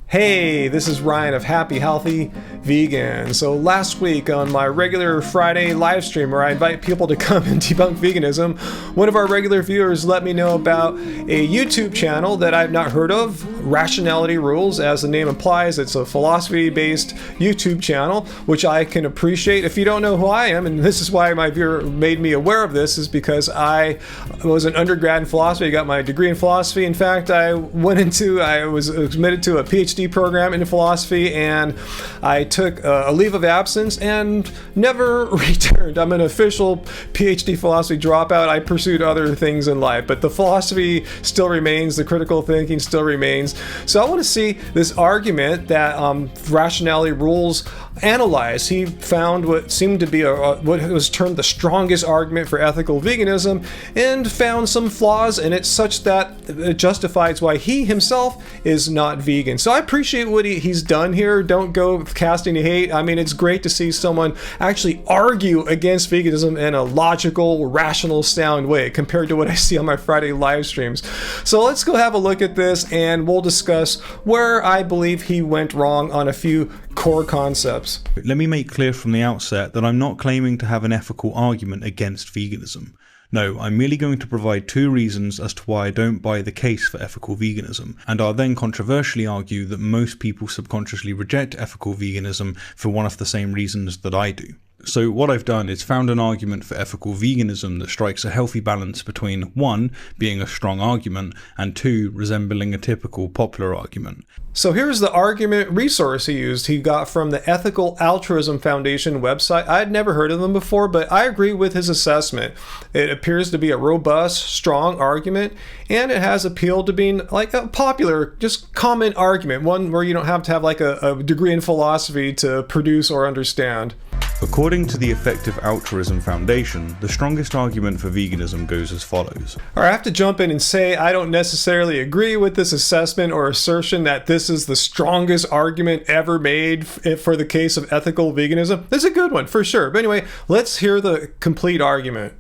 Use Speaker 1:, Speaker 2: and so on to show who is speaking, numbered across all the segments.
Speaker 1: Hey, this is Ryan of Happy Healthy Vegan. So last week on my regular Friday live stream where I invite people to come and debunk veganism, one of our regular viewers let me know about a YouTube channel that I've not heard of, Rationality Rules. As the name implies, it's a philosophy-based YouTube channel, which I can appreciate. If you don't know who I am, and this is why my viewer made me aware of this, is because I was an undergrad in philosophy. I got my degree in philosophy. In fact, I was admitted to a PhD program in philosophy, and I took a leave of absence and never returned. I'm an official PhD philosophy dropout. I pursued other things in life, but the philosophy still remains, the critical thinking still remains. So I want to see this argument that Rationality Rules analyzed. He found what seemed to be what was termed the strongest argument for ethical veganism, and found some flaws in it such that it justifies why he himself is not vegan. So I appreciate what he's done here. Don't go casting hate. I mean, it's great to see someone actually argue against veganism in a logical, rational, sound way compared to what I see on my Friday live streams. So let's go have a look at this, and we'll discuss where I believe he went wrong on a few core concepts.
Speaker 2: Let me make clear from the outset that I'm not claiming to have an ethical argument against veganism. No, I'm merely going to provide two reasons as to why I don't buy the case for ethical veganism, and I'll then controversially argue that most people subconsciously reject ethical veganism for one of the same reasons that I do. So what I've done is found an argument for ethical veganism that strikes a healthy balance between 1, being a strong argument, and 2, resembling a typical popular argument.
Speaker 1: So here's the argument resource he used. He got from the Ethical Altruism Foundation website. I'd never heard of them before, but I agree with his assessment. It appears to be a robust, strong argument, and it has appeal to being like a popular, just common argument, one where you don't have to have like a degree in philosophy to produce or understand.
Speaker 2: According to the Effective Altruism Foundation, the strongest argument for veganism goes as follows.
Speaker 1: All right, I have to jump in and say I don't necessarily agree with this assessment or assertion that this is the strongest argument ever made for the case of ethical veganism. It's a good one for sure. But anyway, let's hear the complete argument.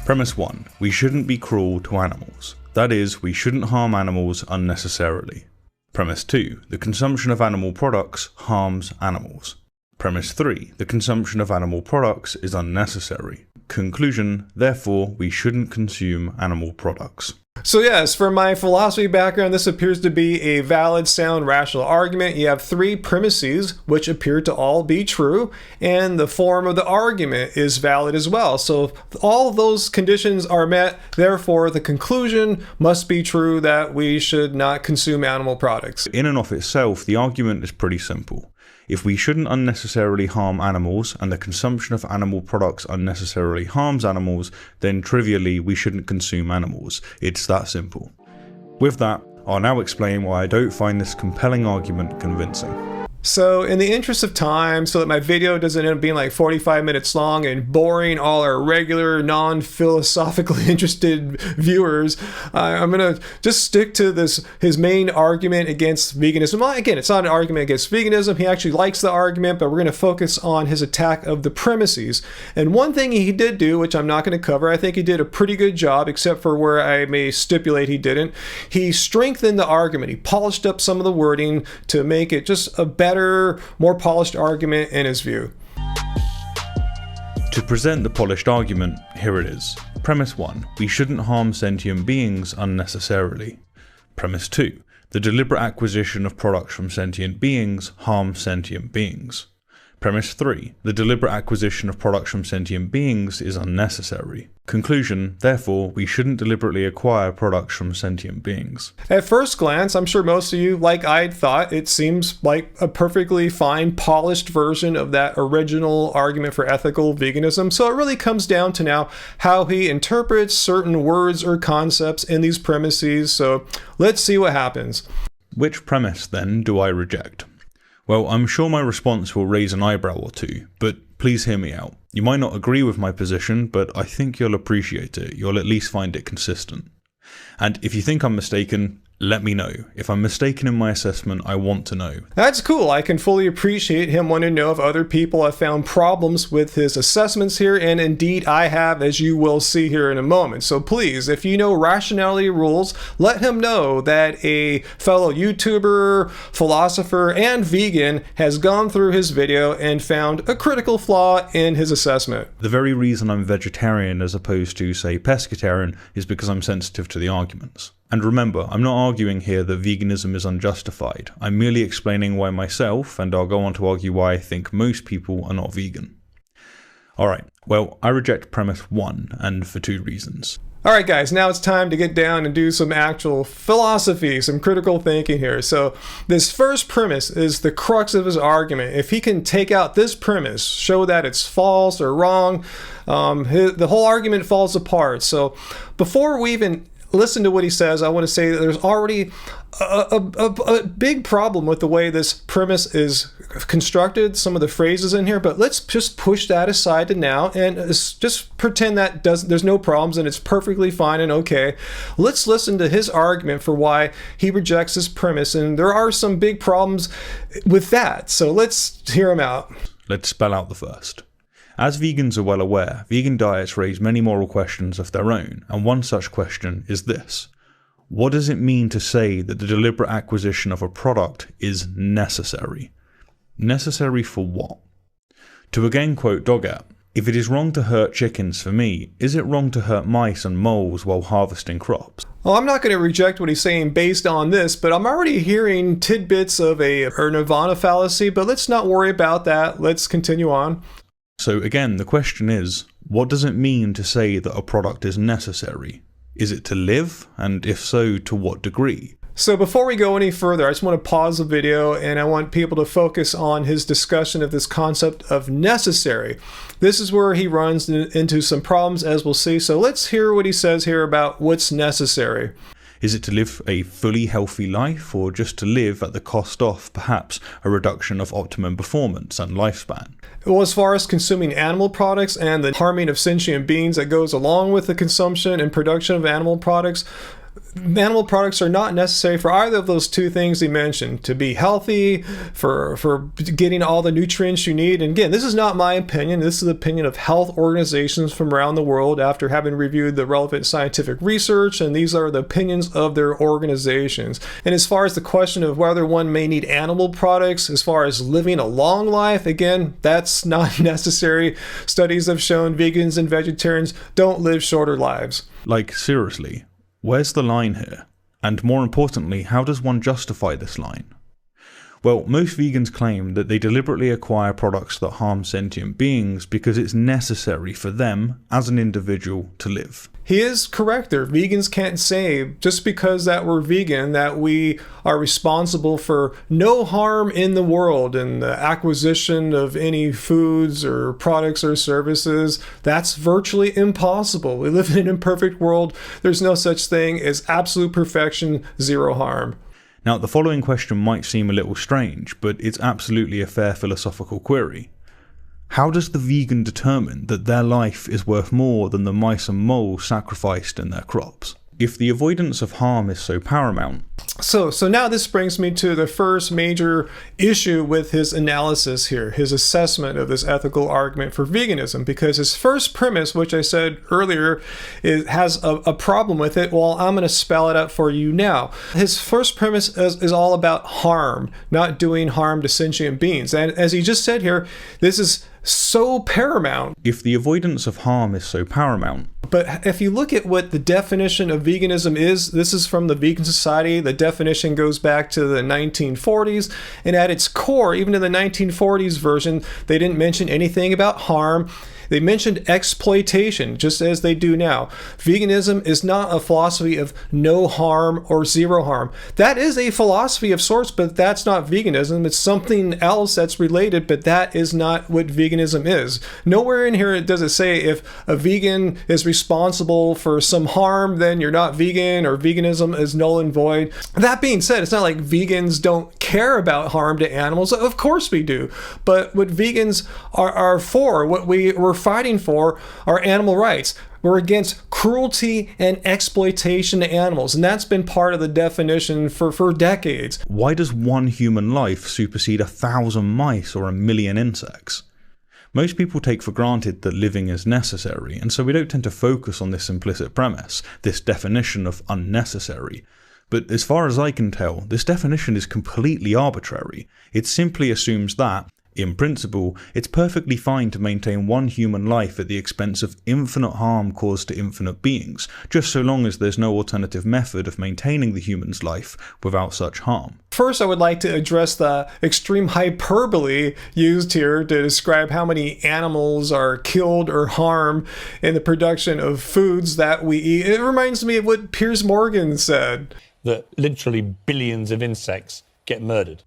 Speaker 2: Premise 1. We shouldn't be cruel to animals. That is, we shouldn't harm animals unnecessarily. Premise 2. The consumption of animal products harms animals. Premise 3. The consumption of animal products is unnecessary. Conclusion. Therefore, we shouldn't consume animal products.
Speaker 1: So yes, from my philosophy background, this appears to be a valid, sound, rational argument. You have 3 premises, which appear to all be true, and the form of the argument is valid as well. So all of those conditions are met, therefore the conclusion must be true that we should not consume animal products.
Speaker 2: In and of itself, the argument is pretty simple. If we shouldn't unnecessarily harm animals, and the consumption of animal products unnecessarily harms animals, then trivially we shouldn't consume animals. It's that simple. With that, I'll now explain why I don't find this compelling argument convincing.
Speaker 1: So in the interest of time, so that my video doesn't end up being like 45 minutes long and boring all our regular non-philosophically interested viewers, I'm going to just stick to his main argument against veganism. Well, again, it's not an argument against veganism. He actually likes the argument, but we're going to focus on his attack of the premises. And one thing he did do, which I'm not going to cover, I think he did a pretty good job, except for where I may stipulate he didn't. He strengthened the argument. He polished up some of the wording to make it just a better, more polished argument in his view.
Speaker 2: To present the polished argument, here it is. Premise 1. We shouldn't harm sentient beings unnecessarily. Premise 2. The deliberate acquisition of products from sentient beings harms sentient beings. Premise 3. The deliberate acquisition of products from sentient beings is unnecessary. Conclusion. Therefore, we shouldn't deliberately acquire products from sentient beings.
Speaker 1: At first glance, I'm sure most of you, like I thought, it seems like a perfectly fine, polished version of that original argument for ethical veganism. So it really comes down to now how he interprets certain words or concepts in these premises. So let's see what happens.
Speaker 2: Which premise, then, do I reject? Well, I'm sure my response will raise an eyebrow or two, but please hear me out. You might not agree with my position, but I think you'll appreciate it. You'll at least find it consistent. And if you think I'm mistaken, Let me know. If I'm mistaken in my assessment, I want to know.
Speaker 1: That's cool. I can fully appreciate him wanting to know if other people have found problems with his assessments here, and indeed I have, as you will see here in a moment. So please, if you know Rationality Rules, let him know that a fellow YouTuber, philosopher, and vegan has gone through his video and found a critical flaw in his assessment.
Speaker 2: The very reason I'm vegetarian as opposed to, say, pescatarian is because I'm sensitive to the arguments. And remember, I'm not arguing here that veganism is unjustified. I'm merely explaining why myself, and I'll go on to argue why I think most people are not vegan. Alright, well, I reject premise 1, and for 2 reasons.
Speaker 1: Alright guys, now it's time to get down and do some actual philosophy, some critical thinking here. So this first premise is the crux of his argument. If he can take out this premise, show that it's false or wrong, the whole argument falls apart. So before we even listen to what he says, I want to say that there's already a big problem with the way this premise is constructed, some of the phrases in here, but let's just push that aside to now and just pretend that there's no problems and it's perfectly fine and okay. Let's listen to his argument for why he rejects this premise, and there are some big problems with that, so let's hear him out.
Speaker 2: Let's spell out the first. As vegans are well aware, vegan diets raise many moral questions of their own, and one such question is this. What does it mean to say that the deliberate acquisition of a product is necessary? Necessary for what? To again quote Doggett, if it is wrong to hurt chickens for meat, is it wrong to hurt mice and moles while harvesting crops?
Speaker 1: Well, I'm not going to reject what he's saying based on this, but I'm already hearing tidbits of a nirvana fallacy, but let's not worry about that. Let's continue on.
Speaker 2: So again, the question is, what does it mean to say that a product is necessary? Is it to live? And if so, to what degree?
Speaker 1: So before we go any further, I just want to pause the video and I want people to focus on his discussion of this concept of necessary. This is where he runs into some problems, as we'll see. So let's hear what he says here about what's necessary.
Speaker 2: Is it to live a fully healthy life, or just to live at the cost of, perhaps, a reduction of optimum performance and lifespan?
Speaker 1: Well, as far as consuming animal products and the harming of sentient beings that goes along with the consumption and production of animal products are not necessary for either of those two things he mentioned. To be healthy, for getting all the nutrients you need. And again, this is not my opinion. This is the opinion of health organizations from around the world after having reviewed the relevant scientific research, and these are the opinions of their organizations. And as far as the question of whether one may need animal products, as far as living a long life, again, that's not necessary. Studies have shown vegans and vegetarians don't live shorter lives.
Speaker 2: Like, seriously? Where's the line here? And more importantly, how does one justify this line? Well, most vegans claim that they deliberately acquire products that harm sentient beings because it's necessary for them, as an individual, to live.
Speaker 1: He is correct there. Vegans can't say, just because that we're vegan, that we are responsible for no harm in the world and the acquisition of any foods or products or services. That's virtually impossible. We live in an imperfect world. There's no such thing as absolute perfection, zero harm.
Speaker 2: Now, the following question might seem a little strange, but it's absolutely a fair philosophical query. How does the vegan determine that their life is worth more than the mice and moles sacrificed in their crops? If the avoidance of harm is so paramount.
Speaker 1: So now this brings me to the first major issue with his analysis here, his assessment of this ethical argument for veganism, because his first premise, which I said earlier, has a problem with it. Well, I'm going to spell it out for you now. His first premise is all about harm, not doing harm to sentient beings. And as he just said here, this is so paramount.
Speaker 2: If the avoidance of harm is so paramount.
Speaker 1: But if you look at what the definition of veganism is, this is from the Vegan Society. The definition goes back to the 1940s. And at its core, even in the 1940s version, they didn't mention anything about harm. They mentioned exploitation, just as they do now. Veganism is not a philosophy of no harm or zero harm. That is a philosophy of sorts, but that's not veganism. It's something else that's related, but that is not what veganism is. Nowhere in here does it say if a vegan is responsible for some harm, then you're not vegan, or veganism is null and void. That being said, it's not like vegans don't care about harm to animals. Of course we do. But what vegans are for, what we're fighting for, are animal rights. We're against cruelty and exploitation to animals, and that's been part of the definition for decades.
Speaker 2: Why does one human life supersede 1,000 mice or 1,000,000 insects? Most people take for granted that living is necessary, and so we don't tend to focus on this implicit premise, this definition of unnecessary. But as far as I can tell, this definition is completely arbitrary. It simply assumes that, in principle, it's perfectly fine to maintain one human life at the expense of infinite harm caused to infinite beings, just so long as there's no alternative method of maintaining the human's life without such harm.
Speaker 1: First, I would like to address the extreme hyperbole used here to describe how many animals are killed or harmed in the production of foods that we eat. It reminds me of what Piers Morgan said.
Speaker 3: That literally billions of insects get murdered.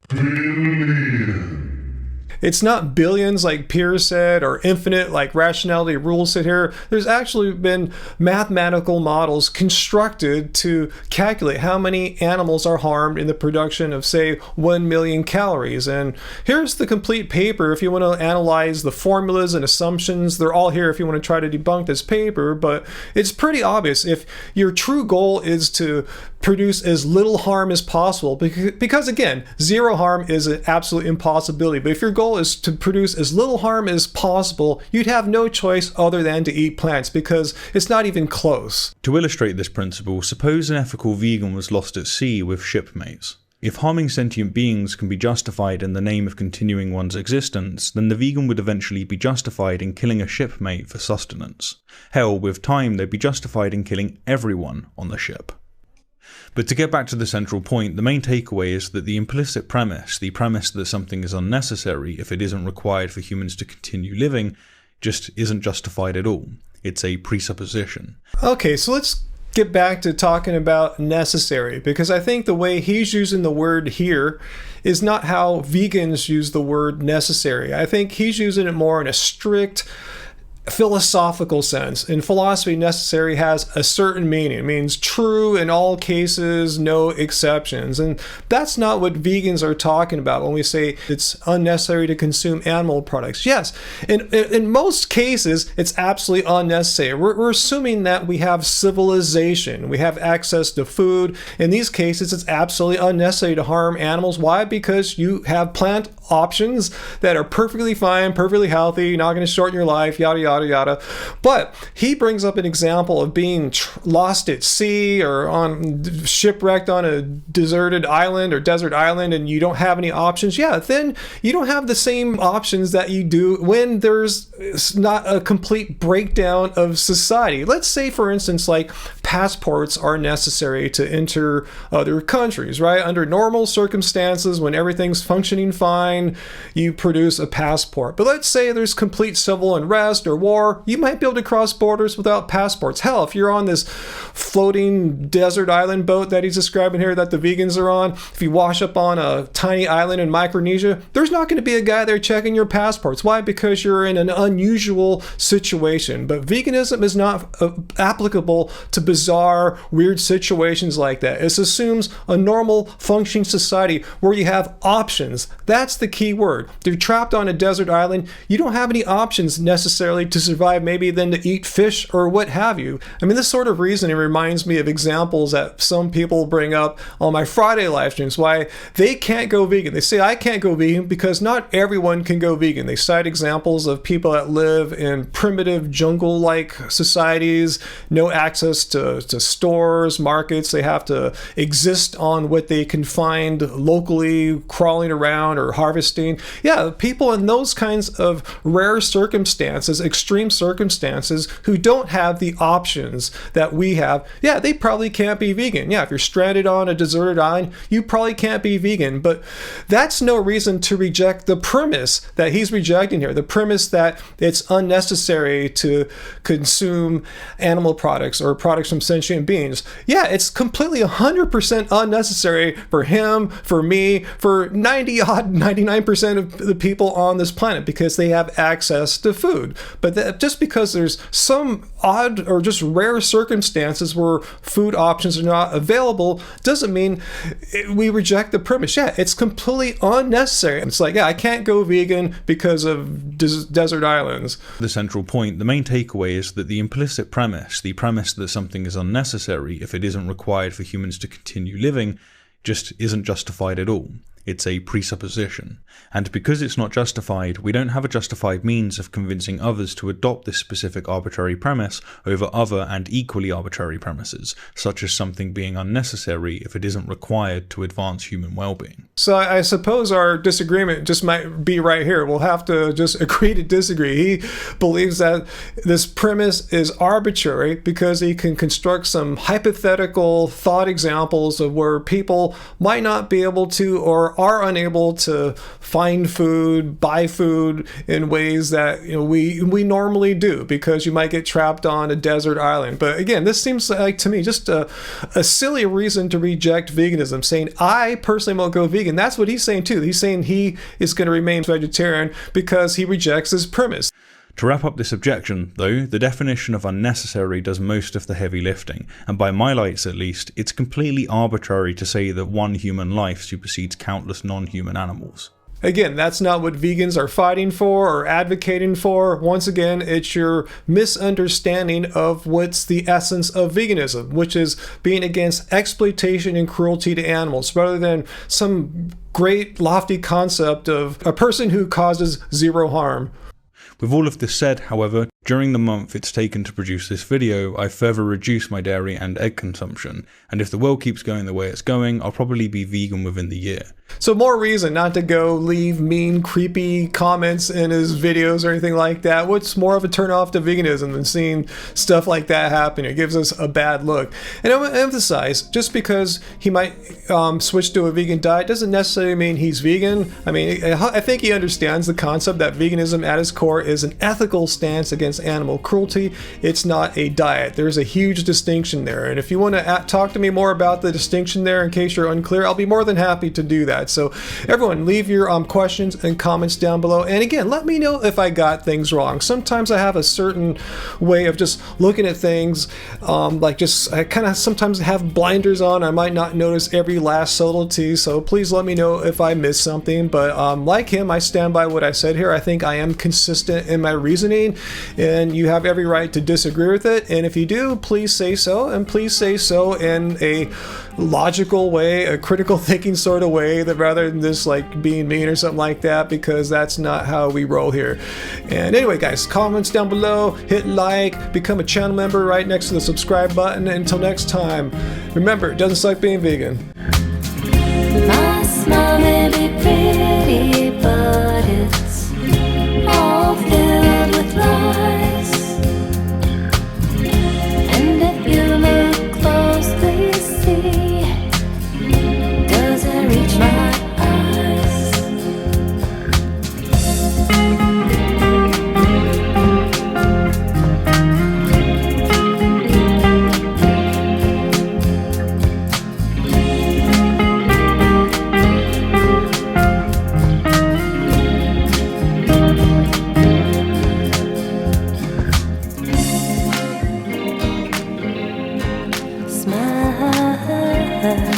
Speaker 1: It's not billions like Piers said, or infinite like Rationality Rules said here. There's actually been mathematical models constructed to calculate how many animals are harmed in the production of, say, 1 million calories. And here's the complete paper if you want to analyze the formulas and assumptions. They're all here if you want to try to debunk this paper, but it's pretty obvious. If your true goal is to produce as little harm as possible, because again, zero harm is an absolute impossibility, but if your goal is to produce as little harm as possible, you'd have no choice other than to eat plants, because it's not even close.
Speaker 2: To illustrate this principle, suppose an ethical vegan was lost at sea with shipmates. If harming sentient beings can be justified in the name of continuing one's existence, then the vegan would eventually be justified in killing a shipmate for sustenance. Hell, with time, they'd be justified in killing everyone on the ship. But to get back to the central point, the main takeaway is that the implicit premise, the premise that something is unnecessary if it isn't required for humans to continue living, just isn't justified at all. It's a presupposition.
Speaker 1: Okay, so let's get back to talking about necessary, because I think the way he's using the word here is not how vegans use the word necessary. I think he's using it more in a strict philosophical sense. In philosophy, necessary has a certain meaning. It means true in all cases, no exceptions. And that's not what vegans are talking about when we say it's unnecessary to consume animal products. Yes, in most cases, it's absolutely unnecessary. We're assuming that we have civilization, we have access to food. In these cases, it's absolutely unnecessary to harm animals. Why? Because you have plant options that are perfectly fine, perfectly healthy, not going to shorten your life, yada, yada, yada. But he brings up an example of being lost at sea or shipwrecked on a deserted island or desert island, and you don't have any options. Yeah, then you don't have the same options that you do when there's not a complete breakdown of society. Let's say, for instance, like passports are necessary to enter other countries, right? Under normal circumstances, when everything's functioning fine, you produce a passport. But let's say there's complete civil unrest or war, you might be able to cross borders without passports. Hell, if you're on this floating desert island boat that he's describing here that the vegans are on, if you wash up on a tiny island in Micronesia, there's not going to be a guy there checking your passports. Why? Because you're in an unusual situation. But veganism is not applicable to bizarre, weird situations like that. It assumes a normal functioning society where you have options. That's the key word. If you're trapped on a desert island, you don't have any options necessarily to survive, maybe than to eat fish or what have you. I mean, this sort of reasoning reminds me of examples that some people bring up on my Friday live streams, why they can't go vegan. They say, I can't go vegan because not everyone can go vegan. They cite examples of people that live in primitive jungle-like societies, no access to stores, markets. They have to exist on what they can find locally, crawling around or harvesting. Yeah, people in those kinds of rare circumstances, extreme circumstances, who don't have the options that we have, yeah, they probably can't be vegan. Yeah, if you're stranded on a deserted island, you probably can't be vegan. But that's no reason to reject the premise that he's rejecting here, the premise that it's unnecessary to consume animal products or products from from sentient beings. Yeah, it's completely 100% unnecessary for him, for me, for 99% of the people on this planet, because they have access to food. But just because there's some odd or just rare circumstances where food options are not available doesn't mean we reject the premise. Yeah, it's completely unnecessary. It's like, yeah, I can't go vegan because of desert islands.
Speaker 2: The central point, the main takeaway is that the implicit premise, the premise that something is unnecessary if it isn't required for humans to continue living, just isn't justified at all. It's a presupposition. And because it's not justified, we don't have a justified means of convincing others to adopt this specific arbitrary premise over other and equally arbitrary premises, such as something being unnecessary if it isn't required to advance human well-being.
Speaker 1: So I suppose our disagreement just might be right here. We'll have to just agree to disagree. He believes that this premise is arbitrary because he can construct some hypothetical thought examples of where people might not be able to or are unable to find food, buy food in ways that we normally do, because you might get trapped on a desert island. But again, this seems like to me just a silly reason to reject veganism, saying I personally won't go vegan. That's what he's saying too. He's saying he is going to remain vegetarian because he rejects his premise.
Speaker 2: To wrap up this objection, though, the definition of unnecessary does most of the heavy lifting, and by my lights at least, it's completely arbitrary to say that one human life supersedes countless non-human animals.
Speaker 1: Again, that's not what vegans are fighting for or advocating for. Once again, it's your misunderstanding of what's the essence of veganism, which is being against exploitation and cruelty to animals, rather than some great lofty concept of a person who causes zero harm.
Speaker 2: With all of this said, however, during the month it's taken to produce this video, I've further reduced my dairy and egg consumption, and if the world keeps going the way it's going, I'll probably be vegan within the year.
Speaker 1: So more reason not to go leave mean, creepy comments in his videos or anything like that. What's more of a turn off to veganism than seeing stuff like that happen? It gives us a bad look. And I want to emphasize, just because he might switch to a vegan diet doesn't necessarily mean he's vegan. I mean, I think he understands the concept that veganism at its core is an ethical stance against animal cruelty. It's not a diet. There's a huge distinction there. And if you want to talk to me more about the distinction there, in case you're unclear, I'll be more than happy to do that. So everyone, leave your questions and comments down below. And again, let me know if I got things wrong. Sometimes I have a certain way of just looking at things, I kind of sometimes have blinders on. I might not notice every last subtlety. So please let me know if I missed something. But like him, I stand by what I said here. I think I am consistent in my reasoning, and you have every right to disagree with it. And if you do, please say so, and please say so in a logical way, a critical thinking sort of way, that rather than just like being mean or something like that, because that's not how we roll here. And anyway, guys, comments down below, hit like, become a channel member right next to the subscribe button. And until next time, remember, it doesn't suck being vegan.
Speaker 4: My smile may be pretty, but it's all filled with lies. And if you look closely, see, does it reach my eyes? Smile.